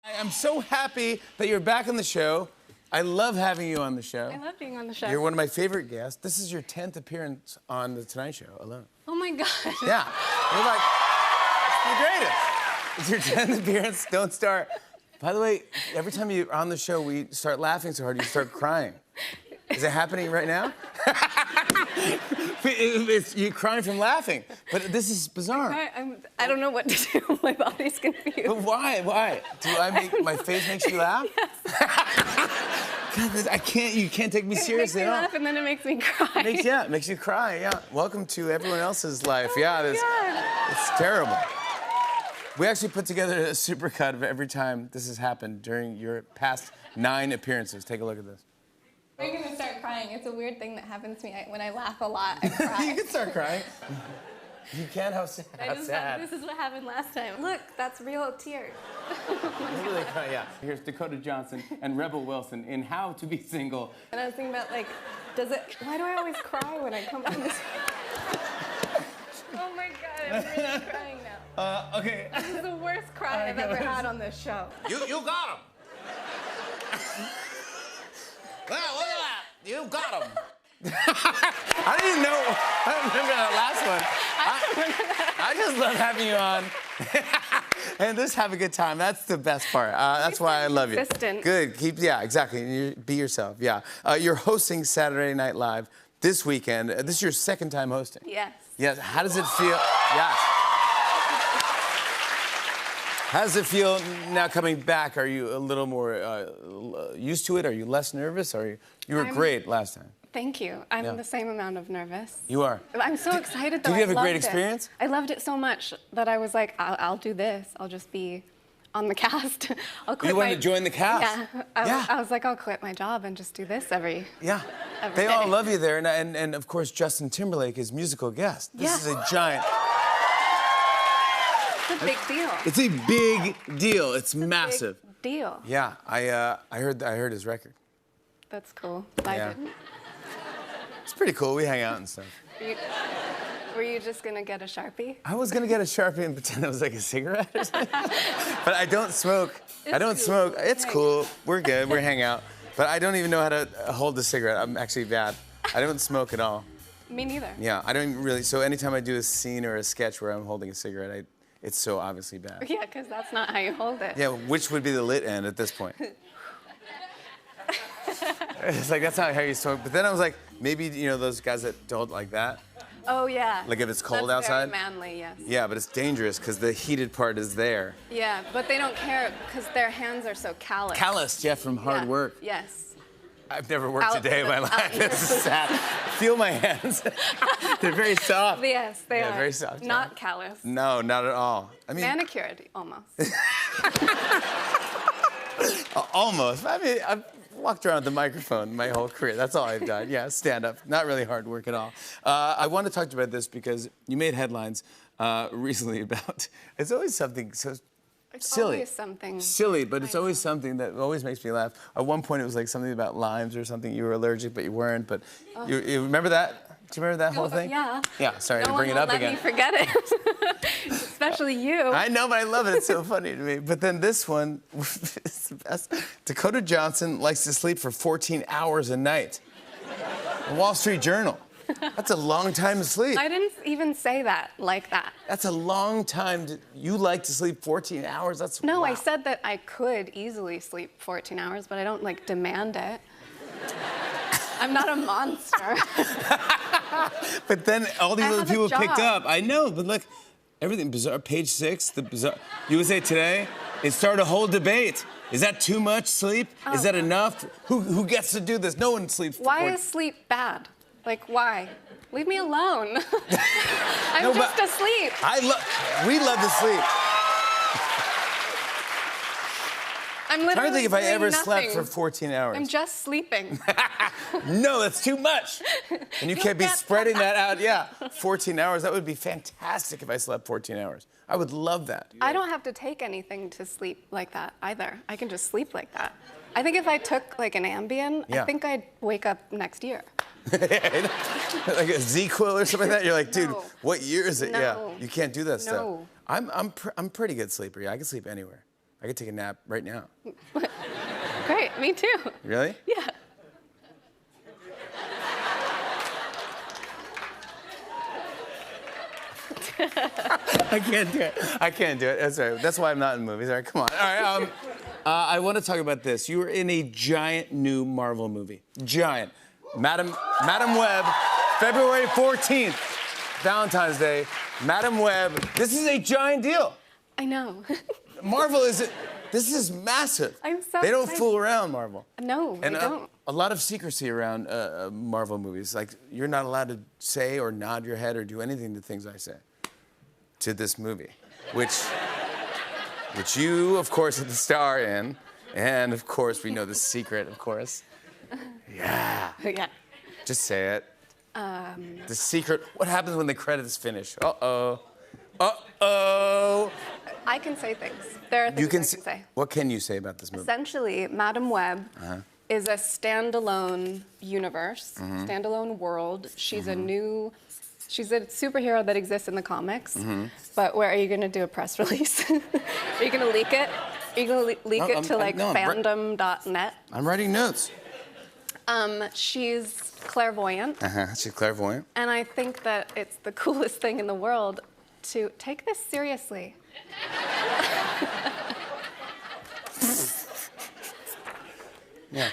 I'm so happy that you're back on the show. I love having you on the show. I love being on the show. You're one of my favorite guests. This is your 10th appearance on The Tonight Show alone. Oh my God. Yeah. You're like, the greatest. It's your 10th appearance. Don't start. By the way, every time you're on the show, we start laughing so hard, you start crying. Is it happening right now? You're crying from laughing. But this is bizarre. I don't know what to do. My body's confused. But why? Why? My face makes you laugh? Yes. God, I can't. You can't take me seriously It makes me at all. laugh and then it makes me cry. It makes you cry. Yeah. Welcome to everyone else's life. Oh yeah, God. It's terrible. We actually put together a supercut of every time this has happened during your past 9 appearances. Take a look at this. I'm gonna start crying. It's a weird thing that happens to me. When I laugh a lot, I cry. You can start crying. You can. How sad. This is what happened last time. Look, that's real tears. Really cry, yeah. Here's Dakota Johnson and Rebel Wilson in How to Be Single. And I was thinking about, like, why do I always cry when I come on this? Oh my God, I'm really crying now. Okay. This is the worst cry I've ever had on this show. You got him. Wow, look at that. You got him. I didn't know. I don't remember that last one. I just love having you on. And just have a good time. That's the best part. That's why I love you. Consistent. Good. Yeah, exactly. Be yourself. Yeah. You're hosting Saturday Night Live this weekend. This is your second time hosting. Yes. Yes. How does it feel? Yes. How does it feel now coming back? Are you a little more used to it? Are you less nervous? You were great last time. Thank you. I'm the same amount of nervous. You are. I'm so excited though. Did you have a great loved experience? I loved it so much that I was like, I'll do this. I'll just be on the cast. I'll quit. You wanted to join the cast? Yeah. I was like, I'll quit my job and just do this every Yeah. every They day. all love you there, and of course Justin Timberlake is musical guest. This is a giant. It's a big deal. It's a big deal. It's massive. Big deal. Yeah, I heard his record. That's cool. I didn't. It's pretty cool. We hang out and stuff. Were you just gonna get a Sharpie? I was gonna get a Sharpie and pretend it was like a cigarette or something. But I don't smoke. I don't smoke. It's cool. We're good. We hang out. But I don't even know how to hold a cigarette. I'm actually bad. I don't smoke at all. Me neither. Yeah, I don't really. So anytime I do a scene or a sketch where I'm holding a cigarette, it's so obviously bad. Yeah, because that's not how you hold it. Yeah, which would be the lit end at this point? It's like, that's not how you smoke. But then I was like, maybe, those guys that don't like that. Oh, yeah. Like if it's cold that's outside? Very manly, yes. Yeah, but it's dangerous because the heated part is there. Yeah, but they don't care because their hands are so calloused. Calloused, yeah, from hard work. Yes. I've never worked a day in my life. This is sad. Feel my hands. They're very soft. Yes, they are. Very soft. Not calloused. No, not at all. I mean, manicured, almost. Almost. I mean, I've walked around with the microphone my whole career. That's all I've done. Yeah, stand up. Not really hard work at all. I want to talk to you about this because you made headlines recently about. It's always something so. It's Silly. always something. Silly, but it's always something that always makes me laugh. At one point, it was like something about limes or something. You were allergic, but you weren't. But you remember that? Do you remember that whole thing? Yeah. Yeah. Sorry to No bring it one up will again. let me forget it. Especially you. I know, but I love it. It's so funny to me. But then this one is the best. Dakota Johnson likes to sleep for 14 hours a night. The Wall Street Journal. That's a long time to sleep. I didn't even say that like that. That's a long time. You like to sleep 14 hours? That's No, wow. I said that I could easily sleep 14 hours, but I don't like demand it. I'm not a monster. But then all these I other have a people picked job. up. I know, but look, everything bizarre. Page 6, the bizarre. USA Today. It started a whole debate. Is that too much sleep? Is that enough? Who gets to do this? No one sleeps. Why is sleep bad? Like, why? Leave me alone. I'm just asleep. We love to sleep. I'm I'm literally trying to think if I doing ever nothing. slept for 14 hours. I'm just sleeping. No, that's too much. And you can't be spreading that out. Yeah, 14 hours. That would be fantastic if I slept 14 hours. I would love that. I don't have to take anything to sleep like that either. I can just sleep like that. I think if I took like an Ambien, I think I'd wake up next year. Like a Z-Quil or something like that? You're like, dude, No. what year is it? No. Yeah, you can't do that stuff. No. I'm pretty good sleeper. Yeah, I can sleep anywhere. I could take a nap right now. Great, me too. Really? Yeah. I can't do it. I can't do it. That's right. That's why I'm not in movies. All right, come on. All right. I want to talk about this. You were in a giant new Marvel movie. Giant. Madam Web, February 14th, Valentine's Day. Madam Web. This is a giant deal. I know. Marvel is. This is massive. I'm so They don't excited. fool around, Marvel. No, they don't. A lot of secrecy around Marvel movies. Like, you're not allowed to say or nod your head or do anything to things I say. To this movie, which you, of course, are the star in, and of course we know the secret, of course. Yeah. Yeah. Just say it. The secret. What happens when the credits finish? Uh-oh. Uh-oh. I can say things. There are things I can say. What can you say about this movie? Essentially, Madam Web is a standalone universe, standalone world. She's She's a superhero that exists in the comics, but where are you going to do a press release? Are you going to leak it? Are you going to leak it to fandom.net? I'm writing notes. She's clairvoyant. She's clairvoyant. And I think that it's the coolest thing in the world to take this seriously. Yeah.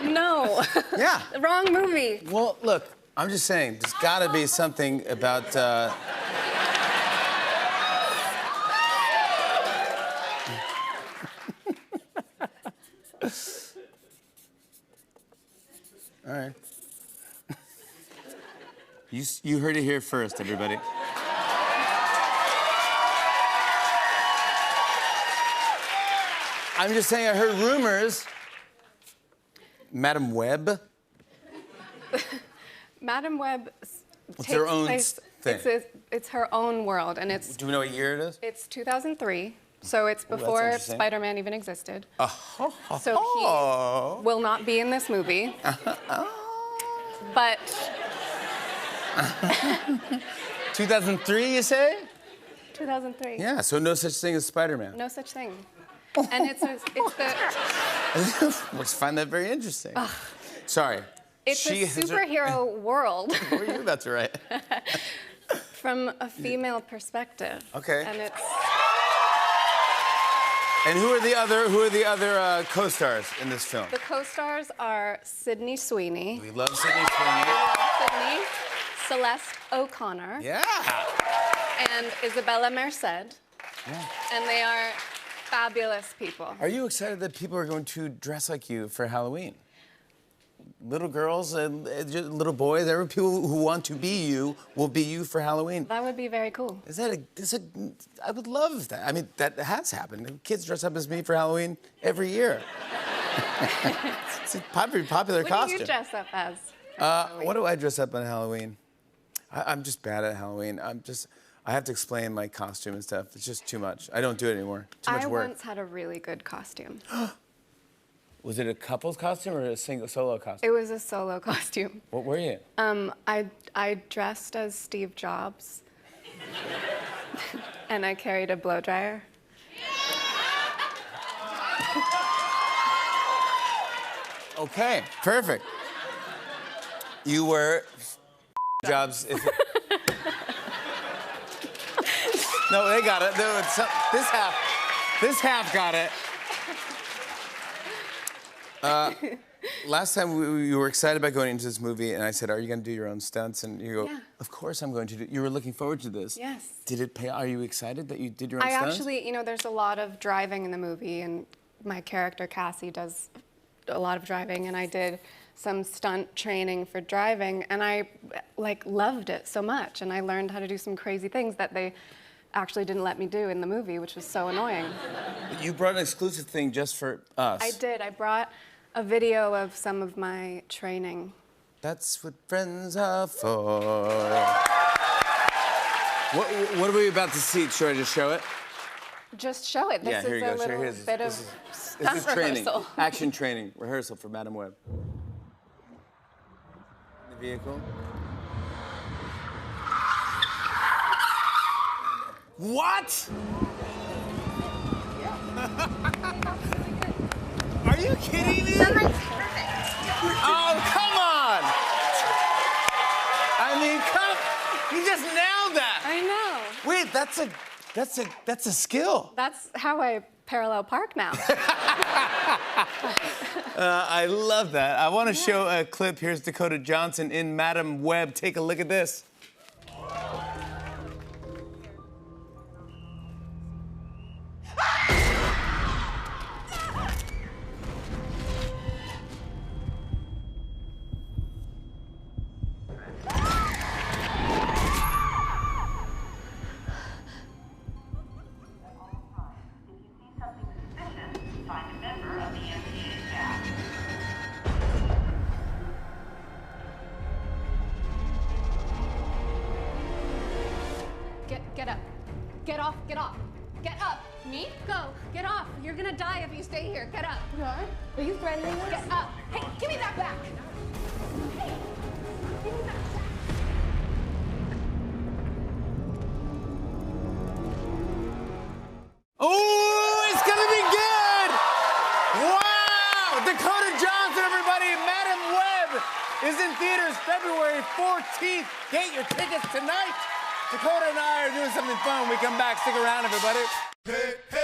No. Yeah. Wrong movie. Well, look. I'm just saying, there's got to be something about. All right. You heard it here first, everybody. I'm just saying, I heard rumors. Madam Web. Madam Web It's her own thing. It's her own world, and it's. Do we know what year it is? It's 2003, so it's before Spider-Man even existed. So he will not be in this movie. But. 2003, you say? 2003. Yeah, so no such thing as Spider-Man. No such thing. And it's the. I find that very interesting. Sorry. It's a superhero world. What were you about to write? From a female perspective. Okay. And it's. And who are the other co-stars in this film? The co-stars are Sydney Sweeney. We love Sydney Sweeney. Sydney, Celeste O'Connor. Yeah. And Isabella Merced. Yeah. And they are fabulous people. Are you excited that people are going to dress like you for Halloween? Little girls and little boys, every people who want to be you will be you for Halloween. That would be very cool. I would love that. I mean, that has happened. Kids dress up as me for Halloween every year. It's a popular costume. What do you dress up as? What do I dress up on Halloween? I'm just bad at Halloween. I have to explain my costume and stuff. It's just too much. I don't do it anymore. Too much work. I once had a really good costume. Was it a couple's costume or a solo costume? It was a solo costume. What were you? I dressed as Steve Jobs. And I carried a blow dryer. Okay, perfect. You were Jobs. No, they got it. This half got it. Last time you were excited about going into this movie, and I said, "Are you going to do your own stunts?" And you go, "Yeah, of course I'm going to do." You were looking forward to this. Yes. Did it pay? Are you excited that you did your own stunts? I actually, there's a lot of driving in the movie, and my character Cassie does a lot of driving, and I did some stunt training for driving, and I loved it so much, and I learned how to do some crazy things that they actually didn't let me do in the movie, which was so annoying. You brought an exclusive thing just for us. I did. I brought a video of some of my training. That's what friends are for. What are we about to see? Should I just show it? Just show it. This here is you a go. little bit of This is training. rehearsal. Action training. Rehearsal for Madam Web. The vehicle. What? you kidding me? That might be perfect. Oh, come on! I mean, you just nailed that. I know. Wait, that's a skill. That's how I parallel park now. I love that. I want to show a clip. Here's Dakota Johnson in Madam Web. Take a look at this. Get up. Get off. Get off. Get up. Me? Go. Get off. You're gonna die if you stay here. Get up. Are you threatening us? Get up. Hey, give me that back. Hey, give me that back. Oh, it's gonna be good! Wow! Dakota Johnson, everybody! Madam Web is in theaters February 14th. Get your tickets tonight. Dakota and I are doing something fun when we come back. Stick around, everybody. Hey, hey.